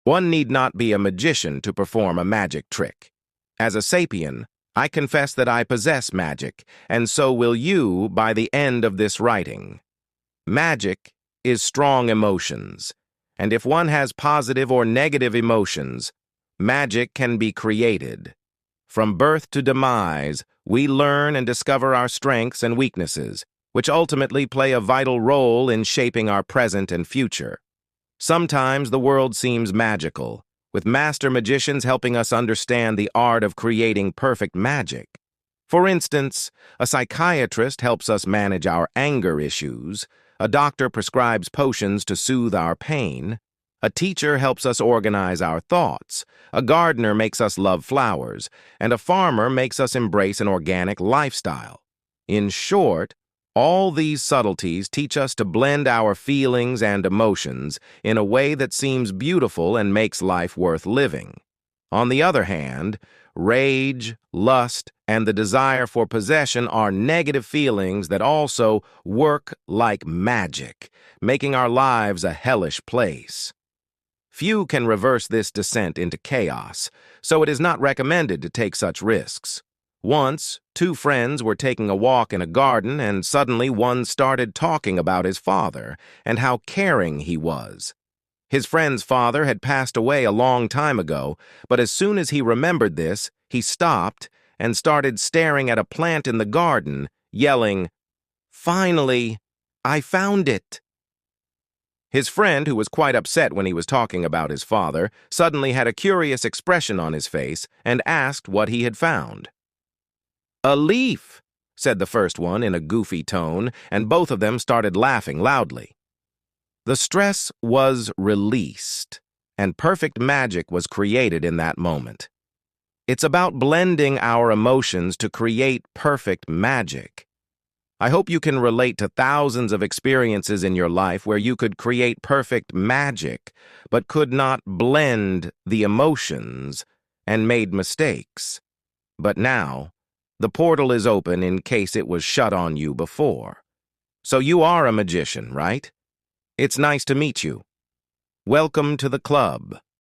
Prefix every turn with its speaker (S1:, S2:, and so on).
S1: One need not be a magician to perform a magic trick. As a sapien, I confess that I possess magic, and so will you by the end of this writing. Magic is strong emotions, and if one has positive or negative emotions, magic can be created. From birth to demise, we learn and discover our strengths and weaknesses, which ultimately play a vital role in shaping our present and future. Sometimes the world seems magical, with master magicians helping us understand the art of creating perfect magic. For instance, a psychiatrist helps us manage our anger issues, a doctor prescribes potions to soothe our pain, a teacher helps us organize our thoughts, a gardener makes us love flowers, and a farmer makes us embrace an organic lifestyle. In short, all these subtleties teach us to blend our feelings and emotions in a way that seems beautiful and makes life worth living. On the other hand, rage, lust, and the desire for possession are negative feelings that also work like magic, making our lives a hellish place. Few can reverse this descent into chaos, so it is not recommended to take such risks. Once, two friends were taking a walk in a garden, and suddenly one started talking about his father and how caring he was. His friend's father had passed away a long time ago, but as soon as he remembered this, he stopped and started staring at a plant in the garden, yelling, "Finally, I found it!" His friend, who was quite upset when he was talking about his father, suddenly had a curious expression on his face and asked what he had found. "A leaf," said the first one in a goofy tone, and both of them started laughing loudly. The stress was released, and perfect magic was created in that moment. It's about blending our emotions to create perfect magic. I hope you can relate to thousands of experiences in your life where you could create perfect magic, but could not blend the emotions and made mistakes. But now, the portal is open in case it was shut on you before. So you are a magician, right? It's nice to meet you. Welcome to the club.